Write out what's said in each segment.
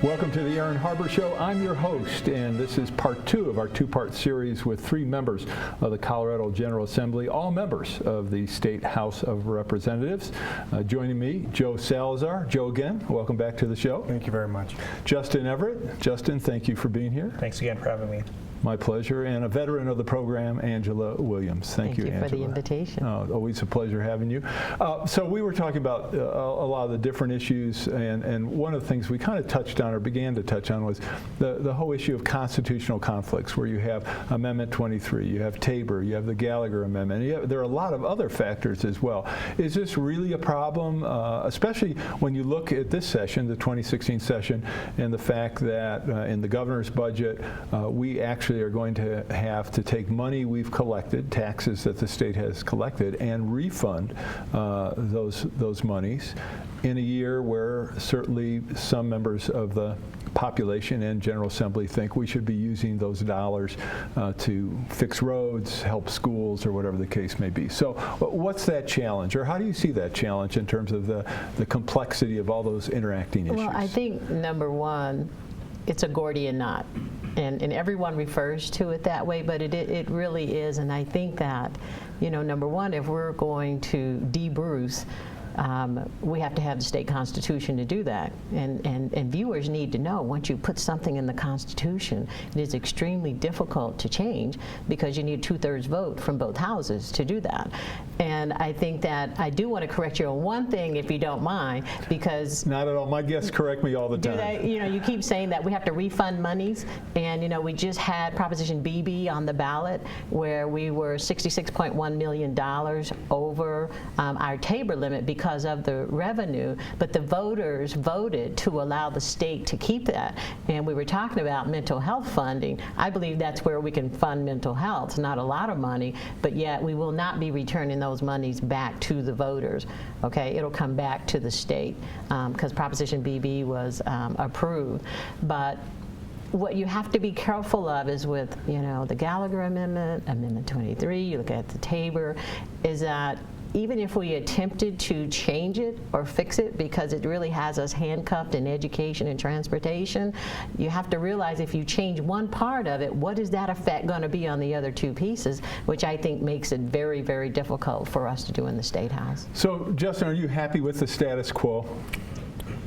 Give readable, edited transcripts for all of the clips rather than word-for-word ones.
Welcome to the Aaron Harber Show. I'm your host, and this is part 2 of our 2-part series with 3 members of the Colorado General Assembly, all members of the State House of Representatives. Joining me, Joe Salazar. Joe, again, welcome back to the show. Thank you very much. Justin Everett. Justin, thank you for being here. Thanks again for having me. My pleasure. And a veteran of the program, Angela Williams. Thank you, Angela. For the invitation. Always a pleasure having you. So we were talking about a lot of the different issues, and one of the things we kind of touched on or began to touch on was the whole issue of constitutional conflicts, where you have Amendment 23, you have Tabor, you have the Gallagher Amendment. There are a lot of other factors as well. Is this really a problem, especially when you look at this session, the 2016 session, and the fact that in the governor's budget, we actually are going to have to take money we've collected, taxes that the state has collected, and refund those monies in a year where certainly some members of the population and General Assembly think we should be using those dollars to fix roads, help schools, or whatever the case may be. So what's that challenge, or how do you see that challenge in terms of the complexity of all those interacting issues? Well, I think, number one, it's a Gordian knot. And everyone refers to it that way, but it really is. And I think that, number one, if we're going to de-Bruce, we have to have the state constitution to do that. And viewers need to know, once you put something in the Constitution, it is extremely difficult to change because you need a 2/3 vote from both houses to do that. And I think that I do want to correct you on one thing, if you don't mind, because... Not at all. My guests correct me all the time. You keep saying that we have to refund monies, and we just had Proposition BB on the ballot, where we were $66.1 million over our Tabor limit because of the revenue, but the voters voted to allow the state to keep that. And we were talking about mental health funding. I believe that's where we can fund mental health. It's not a lot of money, but yet we will not be returning those monies back to the voters. Okay, it'll come back to the state because Proposition BB was approved. But what you have to be careful of is with, the Gallagher Amendment, Amendment 23, you look at the Tabor, is that even if we attempted to change it or fix it, because it really has us handcuffed in education and transportation, you have to realize if you change one part of it, what is that effect going to be on the other 2 pieces, which I think makes it very, very difficult for us to do in the State House. So, Justin, are you happy with the status quo?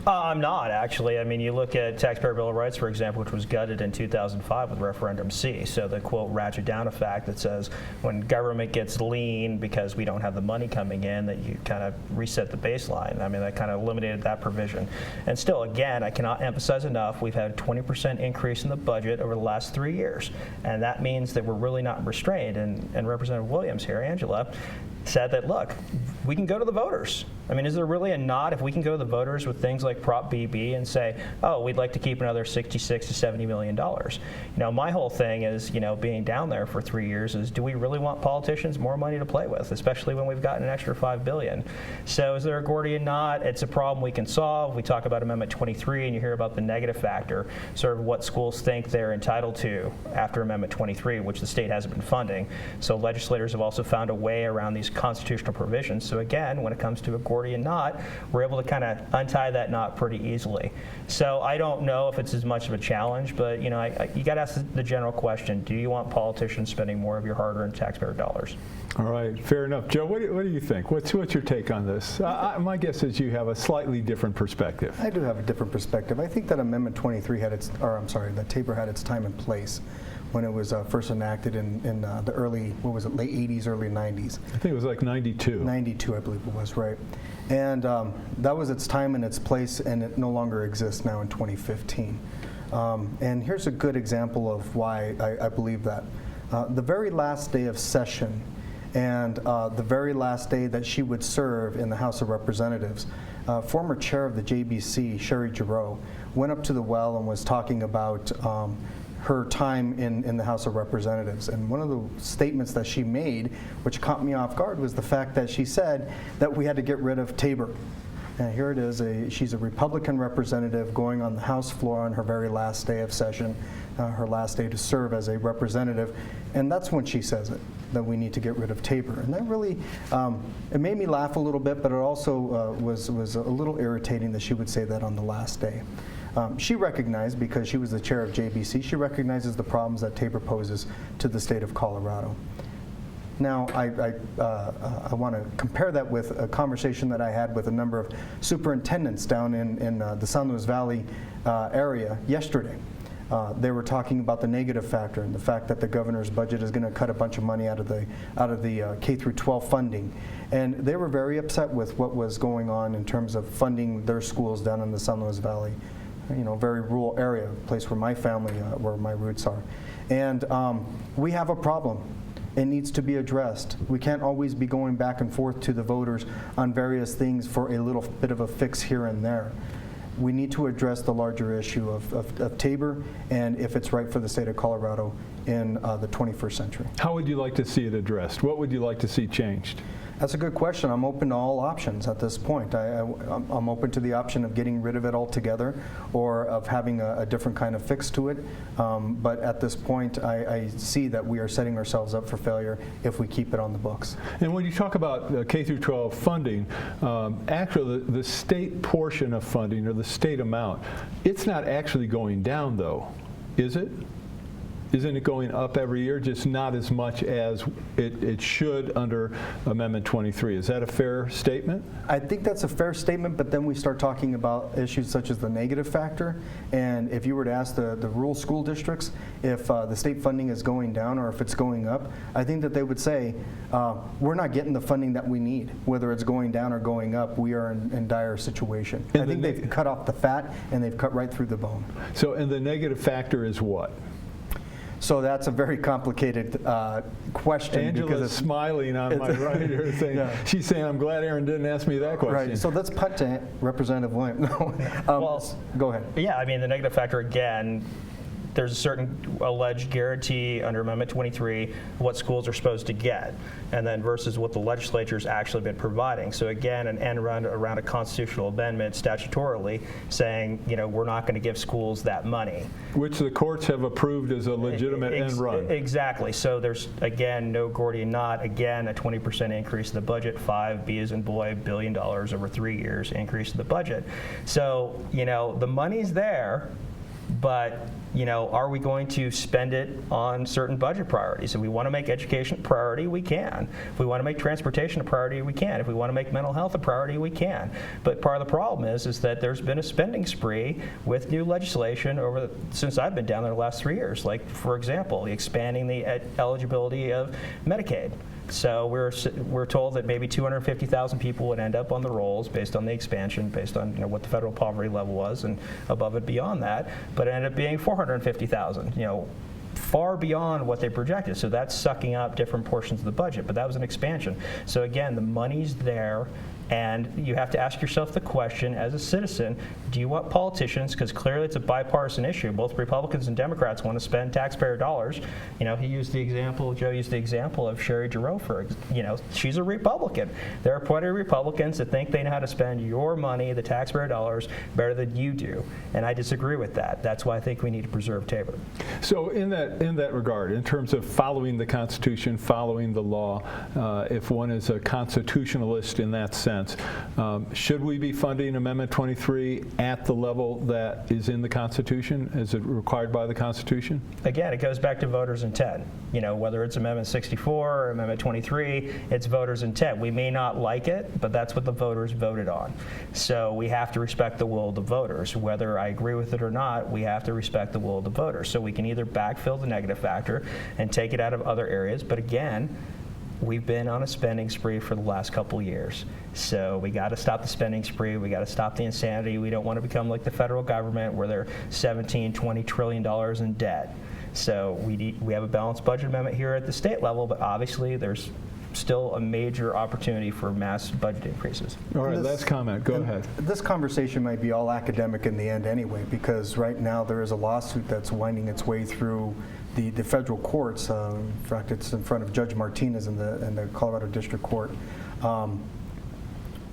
I'm not, actually. I mean, you look at Taxpayer Bill of Rights, for example, which was gutted in 2005 with Referendum C. So the, quote, ratchet down effect that says when government gets lean because we don't have the money coming in, that you kind of reset the baseline. I mean, that kind of eliminated that provision. And still, again, I cannot emphasize enough, we've had a 20% increase in the budget over the last 3 years. And that means that we're really not restrained. And Representative Williams here, Angela, said that, look, we can go to the voters. I mean, is there really a nod if we can go to the voters with things like Prop BB and say, oh, we'd like to keep another $66 to $70 million? My whole thing is, being down there for 3 years is, do we really want politicians more money to play with, especially when we've gotten an extra $5 billion? So is there a Gordian knot? It's a problem we can solve. We talk about Amendment 23, and you hear about the negative factor, sort of what schools think they're entitled to after Amendment 23, which the state hasn't been funding. So legislators have also found a way around these constitutional provisions. So again, when it comes to a Gordian knot, we're able to kind of untie that knot pretty easily. So I don't know if it's as much of a challenge, but you got to ask the general question: do you want politicians spending more of your hard-earned taxpayer dollars? All right, fair enough. Joe, what do you think? What's your take on this? My guess is you have a slightly different perspective. I do have a different perspective. I think that Amendment 23 that Tabor had its time and place when it was first enacted in the early, late 80s, early 90s. I think it was like 92. 92, I believe it was, right. And that was its time and its place, and it no longer exists now in 2015. And here's a good example of why I believe that. The very last day of session and the very last day that she would serve in the House of Representatives, former chair of the JBC, Sherry Giroux, went up to the well and was talking about her time in the House of Representatives. And one of the statements that she made, which caught me off guard, was the fact that she said that we had to get rid of Tabor. And here it is, she's a Republican representative going on the House floor on her very last day of session, her last day to serve as a representative, and that's when she says it, that we need to get rid of Tabor. And that really, it made me laugh a little bit, but it also was a little irritating that she would say that on the last day. She recognized, because she was the chair of JBC, she recognizes the problems that Tabor poses to the state of Colorado. Now, I want to compare that with a conversation that I had with a number of superintendents down in the San Luis Valley area yesterday. They were talking about the negative factor and the fact that the governor's budget is going to cut a bunch of money out of the K through 12 funding, and they were very upset with what was going on in terms of funding their schools down in the San Luis Valley, very rural area, place where my family, where my roots are, and we have a problem. It needs to be addressed. We can't always be going back and forth to the voters on various things for a little bit of a fix here and there. We need to address the larger issue of Tabor and if it's right for the state of Colorado in the 21st century. How would you like to see it addressed? What would you like to see changed? That's a good question. I'm open to all options at this point. I'm open to the option of getting rid of it altogether or of having a different kind of fix to it. But at this point, I see that we are setting ourselves up for failure if we keep it on the books. And when you talk about K through 12 funding, actually the state portion of funding or the state amount, it's not actually going down though, is it? Isn't it going up every year, just not as much as it should under Amendment 23? Is that a fair statement? I think that's a fair statement, but then we start talking about issues such as the negative factor. And if you were to ask the rural school districts if the state funding is going down or if it's going up, I think that they would say, we're not getting the funding that we need. Whether it's going down or going up, we are in dire situation. I think they've cut off the fat and they've cut right through the bone. So, and the negative factor is what? So that's a very complicated question. Angela's smiling on my right here saying, yeah. She's saying, I'm glad Aaron didn't ask me that question. Right, so let's punt to Representative Williams. No. Well, go ahead. Yeah, I mean, the negative factor, again, there's a certain alleged guarantee under Amendment 23 what schools are supposed to get, and then versus what the legislature's actually been providing. So again, an end run around a constitutional amendment statutorily saying, we're not going to give schools that money. Which the courts have approved as a legitimate end run. Exactly. So there's, again, no Gordian knot. Again, a 20% increase in the budget, $5 as in boy, $1 billion over 3 years increase in the budget. So, the money's there, but are we going to spend it on certain budget priorities? If we want to make education a priority, we can. If we want to make transportation a priority, we can. If we want to make mental health a priority, we can. But part of the problem is that there's been a spending spree with new legislation since I've been down there the last 3 years. Like, for example, expanding the eligibility of Medicaid. So we're told that maybe 250,000 people would end up on the rolls based on the expansion, based on what the federal poverty level was, and above and beyond that. But it ended up being 450,000. Far beyond what they projected. So that's sucking up different portions of the budget. But that was an expansion. So again, the money's there. And you have to ask yourself the question, as a citizen, do you want politicians, because clearly it's a bipartisan issue, both Republicans and Democrats want to spend taxpayer dollars. Joe used the example of Sherry Giroux, she's a Republican. There are plenty of Republicans that think they know how to spend your money, the taxpayer dollars, better than you do. And I disagree with that. That's why I think we need to preserve Tabor. So in that regard, in terms of following the Constitution, following the law, if one is a constitutionalist in that sense, should we be funding Amendment 23 at the level that is in the Constitution? Is it required by the Constitution? Again, it goes back to voters' intent. Whether it's Amendment 64 or Amendment 23, it's voters' intent. We may not like it, but that's what the voters voted on. So we have to respect the will of the voters. Whether I agree with it or not, we have to respect the will of the voters. So we can either backfill the negative factor and take it out of other areas, but again, we've been on a spending spree for the last couple years. So we got to stop the spending spree. We got to stop the insanity. We don't want to become like the federal government where they're $17, $20 trillion in debt. So we have a balanced budget amendment here at the state level, but obviously there's still a major opportunity for mass budget increases. All right, last comment. Go ahead. This conversation might be all academic in the end anyway, because right now there is a lawsuit that's winding its way through the federal courts. In fact, it's in front of Judge Martinez in the Colorado District Court,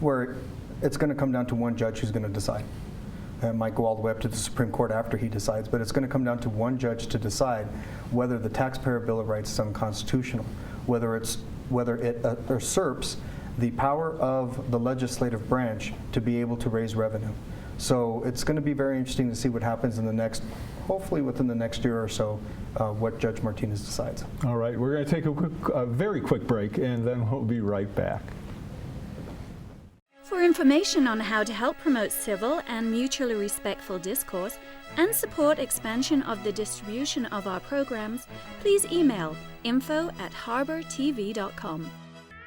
where it's going to come down to one judge who's going to decide. It might go all the way up to the Supreme Court after he decides, but it's going to come down to one judge to decide whether the Taxpayer Bill of Rights is unconstitutional, whether it usurps the power of the legislative branch to be able to raise revenue. So it's going to be very interesting to see what happens in the next, hopefully within the next year or so, what Judge Martinez decides. All right, we're going to take a very quick break, and then we'll be right back. For information on how to help promote civil and mutually respectful discourse and support expansion of the distribution of our programs, please email info@harbertv.com.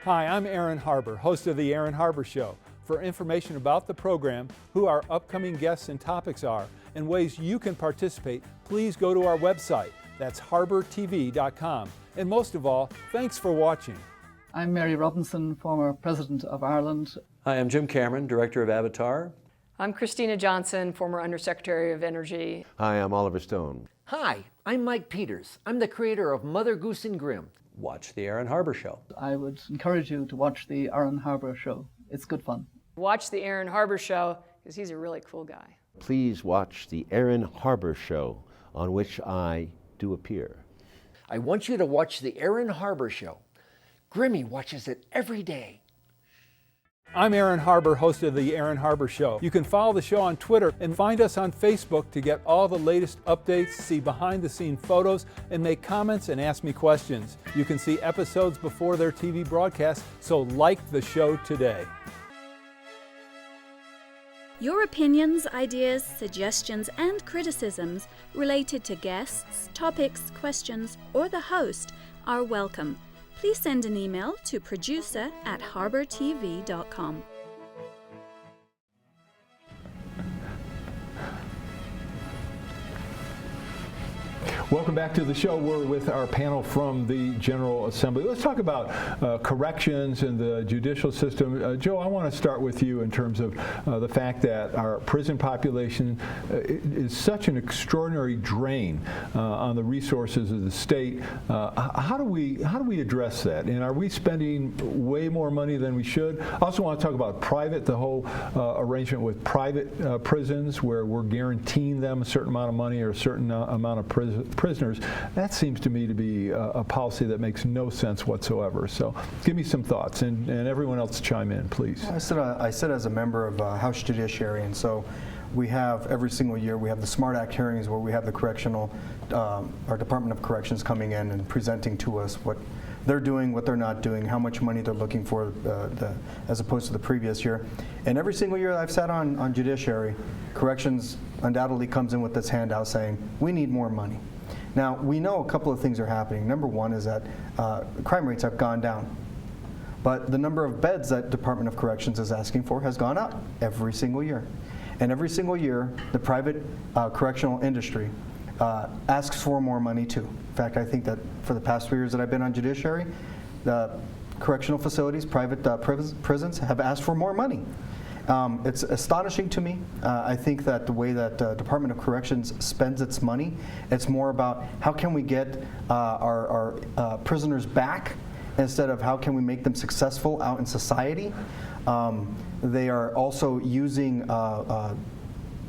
Hi, I'm Aaron Harber, host of The Aaron Harber Show. For information about the program, who our upcoming guests and topics are, and ways you can participate, please go to our website. That's harbertv.com. And most of all, thanks for watching. I'm Mary Robinson, former President of Ireland. Hi, I'm Jim Cameron, Director of Avatar. I'm Christina Johnson, former Undersecretary of Energy. Hi, I'm Oliver Stone. Hi, I'm Mike Peters. I'm the creator of Mother Goose and Grimm. Watch The Aaron Harber Show. I would encourage you to watch the Aaron Harber Show. It's good fun. Watch the Aaron Harber Show because he's a really cool guy. Please watch the Aaron Harber Show, on which I do appear. I want you to watch the Aaron Harber Show. Grimmy watches it every day. I'm Aaron Harber, host of The Aaron Harber Show. You can follow the show on Twitter and find us on Facebook to get all the latest updates, see behind-the-scene photos, and make comments and ask me questions. You can see episodes before their TV broadcast, so like the show today. Your opinions, ideas, suggestions, and criticisms related to guests, topics, questions, or the host are welcome. Please send an email to producer@harbertv.com. Welcome back to the show. We're with our panel from the General Assembly. Let's talk about corrections and the judicial system. Joe, I want to start with you in terms of the fact that our prison population is such an extraordinary drain on the resources of the state. How do we address that? And are we spending way more money than we should? I also want to talk about private, the whole arrangement with private prisons where we're guaranteeing them a certain amount of money or a certain amount of prisoners. That seems to me to be a policy that makes no sense whatsoever. So give me some thoughts, and everyone else chime in, please. I sit as a member of House Judiciary, and so we have every single year we have the SMART Act hearings where we have the correctional, our Department of Corrections coming in and presenting to us what they're doing, what they're not doing, how much money they're looking for as opposed to the previous year. And every single year I've sat on Judiciary, Corrections undoubtedly comes in with this handout saying, we need more money. Now, we know a couple of things are happening. Number one is that crime rates have gone down. But the number of beds that Department of Corrections is asking for has gone up every single year. And every single year, the private correctional industry asks for more money too. In fact, I think that for the past 3 years that I've been on Judiciary, the correctional facilities, private prisons have asked for more money. It's astonishing to me. I think that the way that Department of Corrections spends its money, it's more about how can we get our prisoners back instead of how can we make them successful out in society. They are also using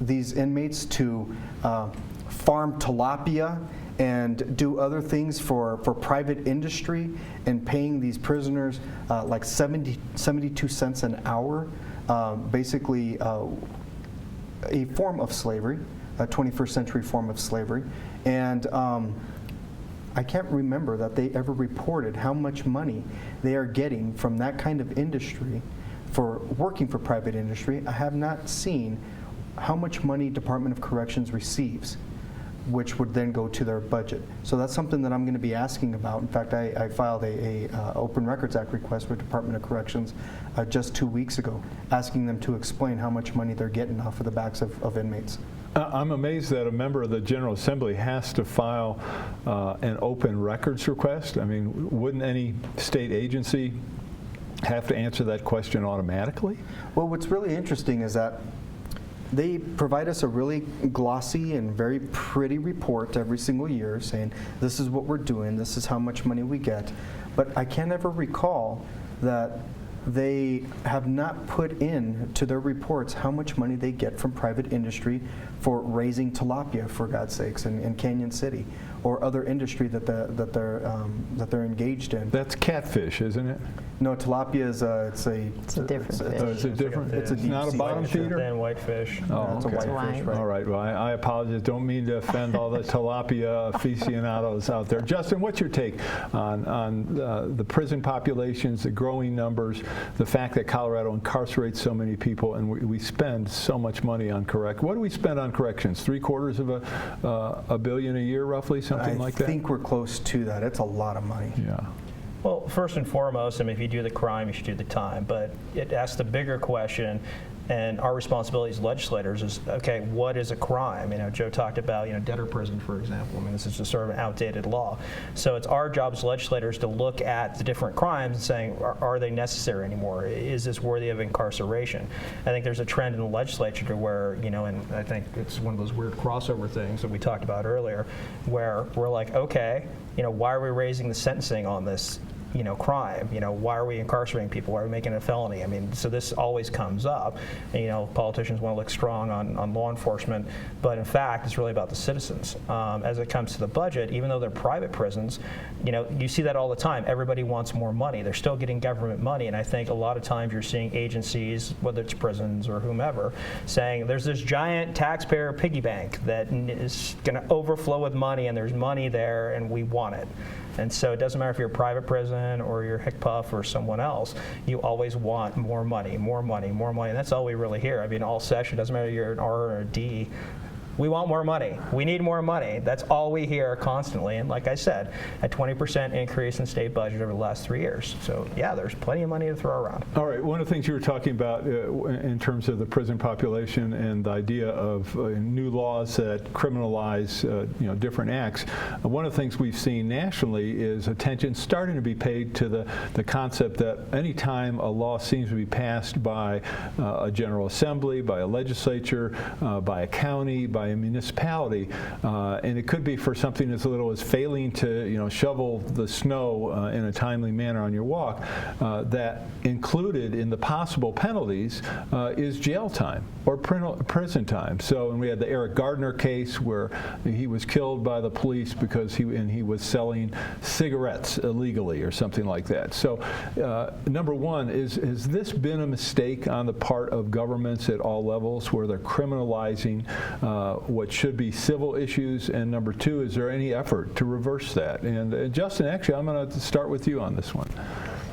these inmates to farm tilapia and do other things for private industry and paying these prisoners like 72 cents an hour. Basically a form of slavery, a 21st century form of slavery. And I can't remember that they ever reported how much money they are getting from that kind of industry for working for private industry. I have not seen how much money Department of Corrections receives, which would then go to their budget. So that's something that I'm going to be asking about. In fact, I filed a Open Records Act request with Department of Corrections just 2 weeks ago, asking them to explain how much money they're getting off of the backs of inmates. I'm amazed that a member of the General Assembly has to file an open records request. I mean, wouldn't any state agency have to answer that question automatically? Well, what's really interesting is that they provide us a really glossy and very pretty report every single year saying, this is what we're doing, this is how much money we get. But I can't ever recall that they have not put in to their reports how much money they get from private industry for raising tilapia, for God's sakes, in Canyon City, or other industry that they're engaged in. That's catfish, isn't it? No, tilapia is It's a different fish. Is it different? It's a It's not a deep-sea bottom fish. feeder? Than whitefish. Oh, It's a okay. whitefish, right? All right. Well, I apologize. Don't mean to offend all the tilapia aficionados out there. Justin, what's your take on the prison populations, the growing numbers, the fact that Colorado incarcerates so many people, and we spend so much money on What do we spend on corrections? $750 million a year, roughly, something like that? I think we're close to that. It's a lot of money. Yeah. Well, first and foremost, I mean, if you do the crime, you should do the time. But it asks the bigger question, and our responsibility as legislators is, okay, what is a crime? You know, Joe talked about, debtor prison, for example. I mean, this is just sort of an outdated law. So it's our job as legislators to look at the different crimes and saying, are they necessary anymore? Is this worthy of incarceration? I think there's a trend in the legislature to where, and I think it's one of those weird crossover things that we talked about earlier, where we're like, okay, why are we raising the sentencing on this? Crime. Why are we incarcerating people? Why are we making it a felony? I mean, so this always comes up. And, politicians want to look strong on law enforcement, but in fact, it's really about the citizens. As it comes to the budget, even though they're private prisons, you see that all the time. Everybody wants more money. They're still getting government money, and I think a lot of times you're seeing agencies, whether it's prisons or whomever, saying there's this giant taxpayer piggy bank that is going to overflow with money, and there's money there, and we want it. And so it doesn't matter if you're a private prison or you're HICPUF or someone else, you always want more money, more money, more money. And that's all we really hear. I mean, all session, doesn't matter if you're an R or a D, we want more money. We need more money. That's all we hear constantly. And like I said, a 20% increase in state budget over the last 3 years. So yeah, there's plenty of money to throw around. All right. One of the things you were talking about in terms of the prison population and the idea of new laws that criminalize different acts, one of the things we've seen nationally is attention starting to be paid to the concept that any time a law seems to be passed by a General Assembly, by a legislature, by a county, by a municipality, and it could be for something as little as failing to shovel the snow in a timely manner on your walk, that included in the possible penalties is jail time or prison time. So, and we had the Eric Gardner case where he was killed by the police because he was selling cigarettes illegally or something like that. So, number one, has this been a mistake on the part of governments at all levels where they're criminalizing what should be civil issues? And number two, is there any effort to reverse that? And Justin, actually, I'm going to start with you on this one.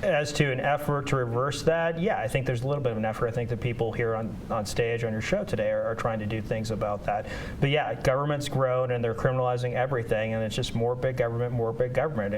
As to an effort to reverse that, yeah, I think there's a little bit of an effort. I think the people here on stage on your show today are trying to do things about that. But yeah, government's grown and they're criminalizing everything, and it's just more big government, more big government.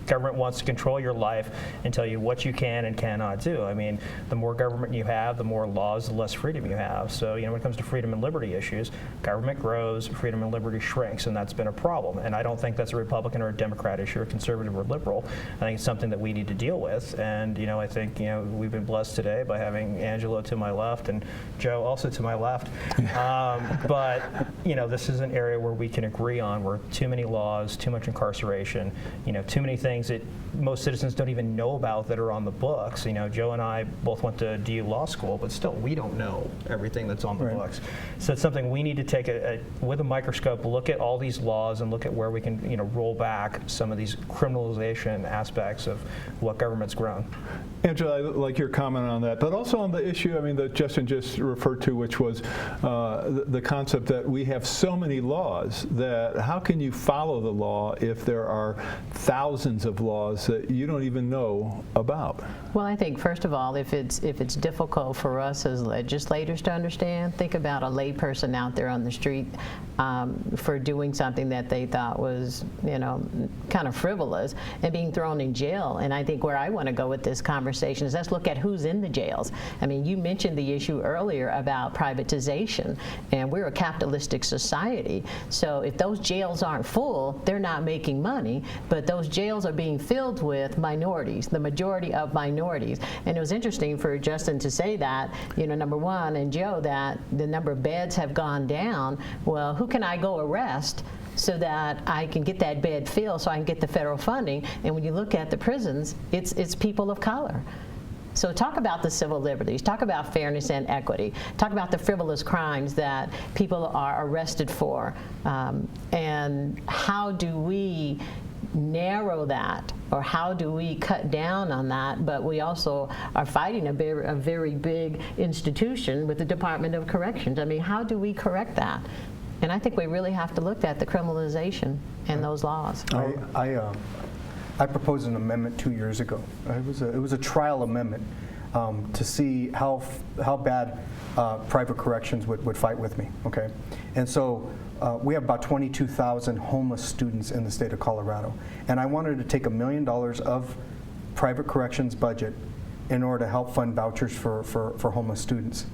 Government wants to control your life and tell you what you can and cannot do. I mean, the more government you have, the more laws, the less freedom you have. So, when it comes to freedom and liberty issues, government grows, freedom and liberty shrinks, and that's been a problem. And I don't think that's a Republican or a Democrat issue, or conservative or liberal. I think it's something that we need to deal with. And, I think, we've been blessed today by having Angelo to my left and Joe also to my left. But, this is an area where we can agree on, where too many laws, too much incarceration, too many things that most citizens don't even know about that are on the books. Joe and I both went to DU Law School, but still we don't know everything that's on the books. So it's something we need to take with a microscope, look at all these laws and look at where we can roll back some of these criminalization aspects of what government's grown. Angela, I like your comment on that, but also on the issue, that Justin just referred to, which was the concept that we have so many laws that how can you follow the law if there are thousands of laws that you don't even know about? Well, I think first of all, if it's difficult for us as legislators to understand, think about a layperson out there on the street for doing something that they thought was, kind of frivolous and being thrown in jail. And I think where I want to go with this conversation is let's look at who's in the jails. I mean, you mentioned the issue earlier about privatization, and we're a capitalistic society. So if those jails aren't full, they're not making money, but those jails are being filled with minorities, the majority of minorities. And it was interesting for Justin to say that, number one, and Joe, that the number of beds have gone down. Well, who can I go arrest so that I can get that bed filled so I can get the federal funding? And when you look at the prisons, it's people of color. So talk about the civil liberties, talk about fairness and equity, talk about the frivolous crimes that people are arrested for, and how do we narrow that, or how do we cut down on that? But we also are fighting a very big institution with the Department of Corrections. I mean, how do we correct that? And I think we really have to look at the criminalization and those laws. I proposed an amendment 2 years ago. It was a trial amendment to see how bad private corrections would fight with me. Okay, and so we have about 22,000 homeless students in the state of Colorado, and I wanted to take $1 million of private corrections budget in order to help fund vouchers for homeless students.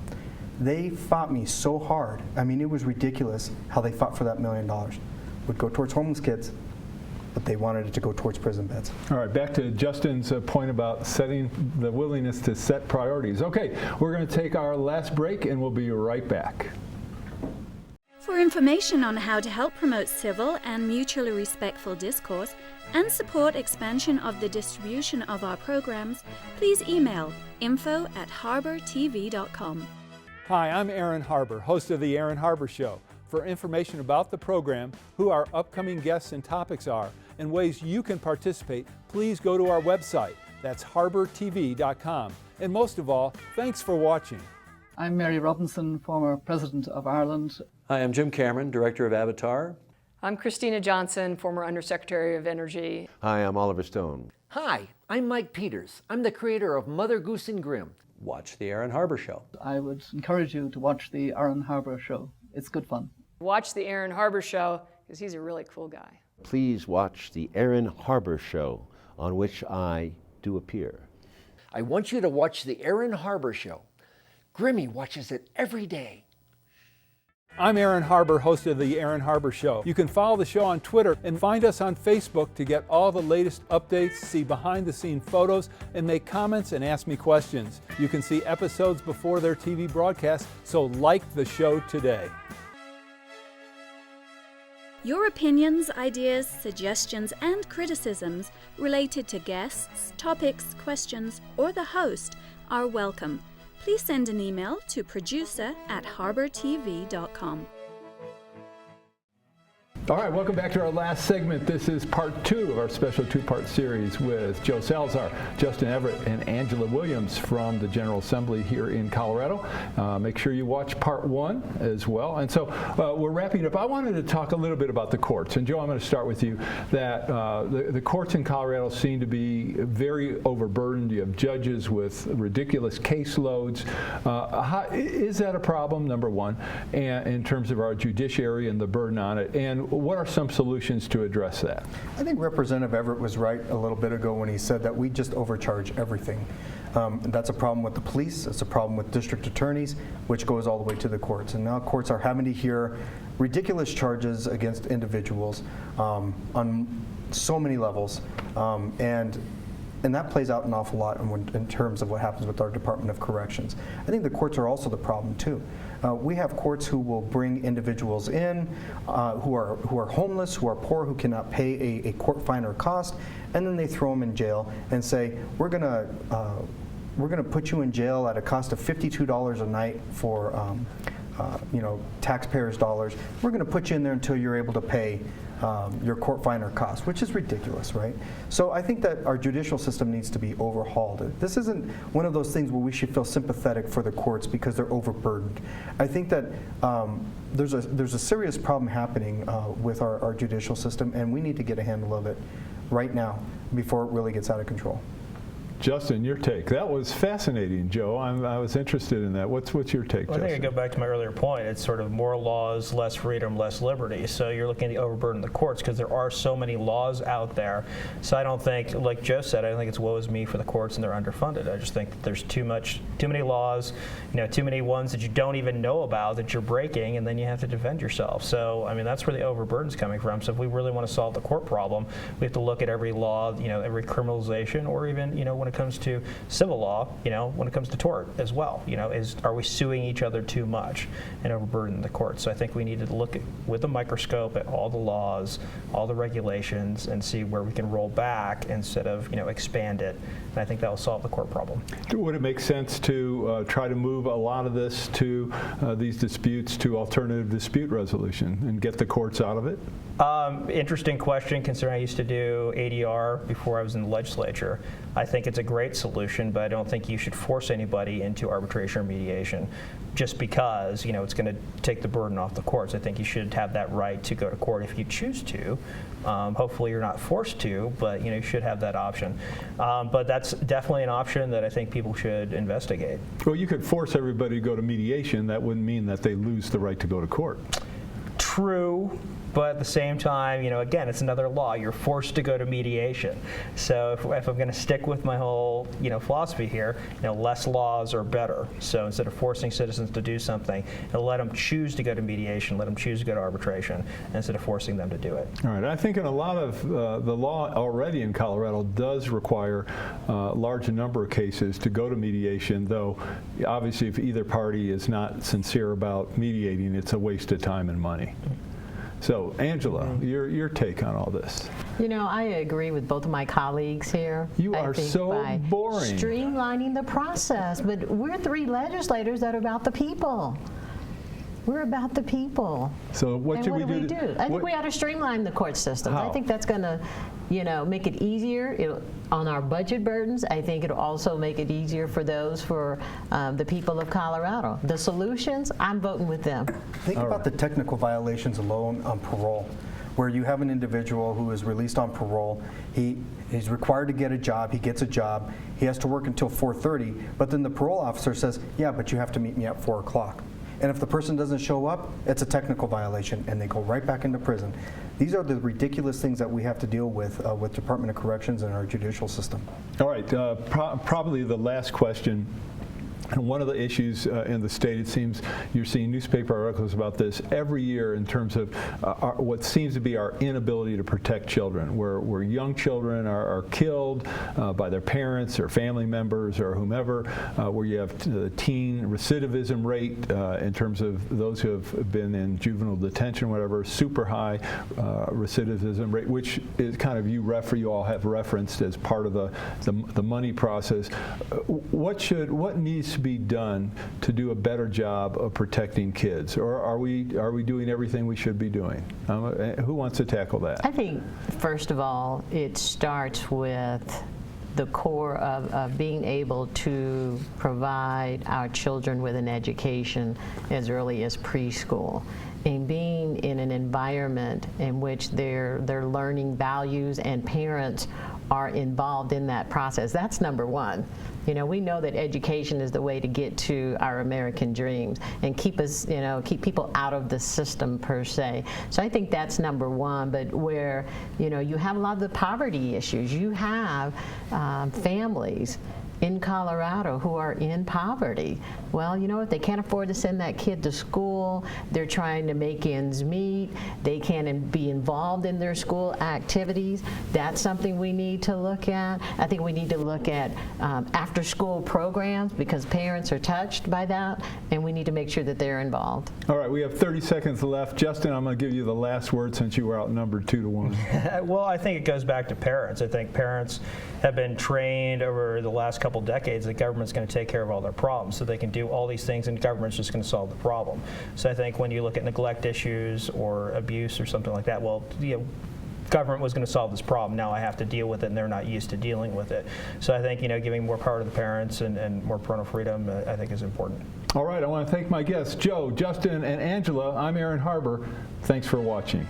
They fought me so hard. I mean, it was ridiculous how they fought for that $1 million. Would go towards homeless kids, but they wanted it to go towards prison beds. All right, back to Justin's point about setting the willingness to set priorities. Okay, we're going to take our last break, and we'll be right back. For information on how to help promote civil and mutually respectful discourse and support expansion of the distribution of our programs, please email info@harbertv.com. Hi, I'm Aaron Harber, host of The Aaron Harber Show. For information about the program, who our upcoming guests and topics are, and ways you can participate, please go to our website. That's harbertv.com. And most of all, thanks for watching. I'm Mary Robinson, former President of Ireland. Hi, I'm Jim Cameron, Director of Avatar. I'm Christina Johnson, former Undersecretary of Energy. Hi, I'm Oliver Stone. Hi, I'm Mike Peters. I'm the creator of Mother Goose and Grimm. Watch The Aaron Harber Show. I would encourage you to watch the Aaron Harber Show. It's good fun. Watch The Aaron Harber Show because he's a really cool guy. Please watch The Aaron Harber Show, on which I do appear. I want you to watch the Aaron Harber Show. Grimmy watches it every day. I'm Aaron Harber, host of The Aaron Harber Show. You can follow the show on Twitter and find us on Facebook to get all the latest updates, see behind-the-scene photos, and make comments and ask me questions. You can see episodes before their TV broadcast, so like the show today. Your opinions, ideas, suggestions, and criticisms related to guests, topics, questions, or the host are welcome. Please send an email to producer@harbertv.com. All right, welcome back to our last segment. This is part 2 of our special 2-part series with Joe Salazar, Justin Everett, and Angela Williams from the General Assembly here in Colorado. Make sure you watch part 1 as well. And so we're wrapping up. I wanted to talk a little bit about the courts. And Joe, I'm going to start with you. That the courts in Colorado seem to be very overburdened. You have judges with ridiculous caseloads. Is that a problem, number one, and in terms of our judiciary and the burden on it? And what are some solutions to address that? I think Representative Everett was right a little bit ago when he said that we just overcharge everything. That's a problem with the police, it's a problem with district attorneys, which goes all the way to the courts. And now courts are having to hear ridiculous charges against individuals on so many levels. And that plays out an awful lot in terms of what happens with our Department of Corrections. I think the courts are also the problem too. We have courts who will bring individuals in who are homeless, who are poor, who cannot pay a court fine or cost, and then they throw them in jail and say, we're going to put you in jail at a cost of $52 a night for taxpayers' dollars. We're going to put you in there until you're able to pay your court fine or cost, which is ridiculous, right? So I think that our judicial system needs to be overhauled. This isn't one of those things where we should feel sympathetic for the courts because they're overburdened. I think that there's a serious problem happening with our judicial system, and we need to get a handle of it right now before it really gets out of control. Justin, your take. That was fascinating, Joe. I was interested in that. What's your take, well, I Justin? think I go back to my earlier point. It's sort of more laws, less freedom, less liberty. So you're looking at the overburden of the courts because there are so many laws out there. So I don't think, like Joe said, I don't think it's woe is me for the courts and they're underfunded. I just think that there's too many laws, too many ones that you don't even know about that you're breaking, and then you have to defend yourself. So I mean, that's where the overburden's coming from. So if we really want to solve the court problem, we have to look at every law, every criminalization, or even when it it comes to civil law, when it comes to tort as well, are we suing each other too much and overburdening the courts? So I think we need to look with a microscope at all the laws, all the regulations, and see where we can roll back instead of expand it. And I think that will solve the court problem. Would it make sense to try to move a lot of this to these disputes to alternative dispute resolution and get the courts out of it? Interesting question, considering I used to do ADR before I was in the legislature. I think it's a great solution, but I don't think you should force anybody into arbitration or mediation just because it's going to take the burden off the courts. I think you should have that right to go to court if you choose to. Hopefully you're not forced to, but you should have that option. But that's definitely an option that I think people should investigate. Well, you could force everybody to go to mediation. That wouldn't mean that they lose the right to go to court. True. But at the same time, again, it's another law. You're forced to go to mediation. So if I'm going to stick with my whole, philosophy here, less laws are better. So instead of forcing citizens to do something, let them choose to go to mediation, let them choose to go to arbitration, instead of forcing them to do it. All right. I think in a lot of the law already in Colorado does require a large number of cases to go to mediation, though obviously if either party is not sincere about mediating, it's a waste of time and money. So, Angela, your take on all this? I agree with both of my colleagues here. You are so boring. Streamlining the process, but we're three legislators that are about the people. We're about the people. So what should we do? I think we ought to streamline the court systems. How? I think that's going to, make it easier on our budget burdens. I think it'll also make it easier for the people of Colorado. The solutions, I'm voting with them. Think about the technical violations alone on parole, where you have an individual who is released on parole. He's required to get a job. He gets a job. He has to work until 4:30, but then the parole officer says, yeah, but you have to meet me at 4 o'clock. And if the person doesn't show up, it's a technical violation, and they go right back into prison. These are the ridiculous things that we have to deal with Department of Corrections and our judicial system. All right, probably the last question. And one of the issues in the state, it seems you're seeing newspaper articles about this every year in terms of what seems to be our inability to protect children, where young children are killed by their parents or family members or whomever, where you have the teen recidivism rate in terms of those who have been in juvenile detention, whatever, super high recidivism rate, which is kind of you all have referenced as part of the money process. What needs to be done to do a better job of protecting kids, or are we doing everything we should be doing? Who wants to tackle that? I think first of all it starts with the core of being able to provide our children with an education as early as preschool, and being in an environment in which they're learning values and parents are involved in that process. That's number one. We know that education is the way to get to our American dreams and keep people out of the system per se. So I think that's number one. But where you have a lot of the poverty issues, you have families in Colorado who are in poverty. Well, if they can't afford to send that kid to school, they're trying to make ends meet, they can't be involved in their school activities. That's something we need to look at. I think we need to look at after-school programs, because parents are touched by that, and we need to make sure that they're involved. All right, we have 30 seconds left. Justin, I'm going to give you the last word since you were outnumbered 2-1. Well, I think it goes back to parents. I think parents have been trained over the last couple decades that government's going to take care of all their problems, so they can do all these things and government's just going to solve the problem. So I think when you look at neglect issues or abuse or something like that, well, government was going to solve this problem. Now I have to deal with it, and they're not used to dealing with it. So I think giving more power to the parents and more parental freedom, I think is important. All right, I want to thank my guests, Joe, Justin, and Angela. I'm Aaron Harber. Thanks for watching.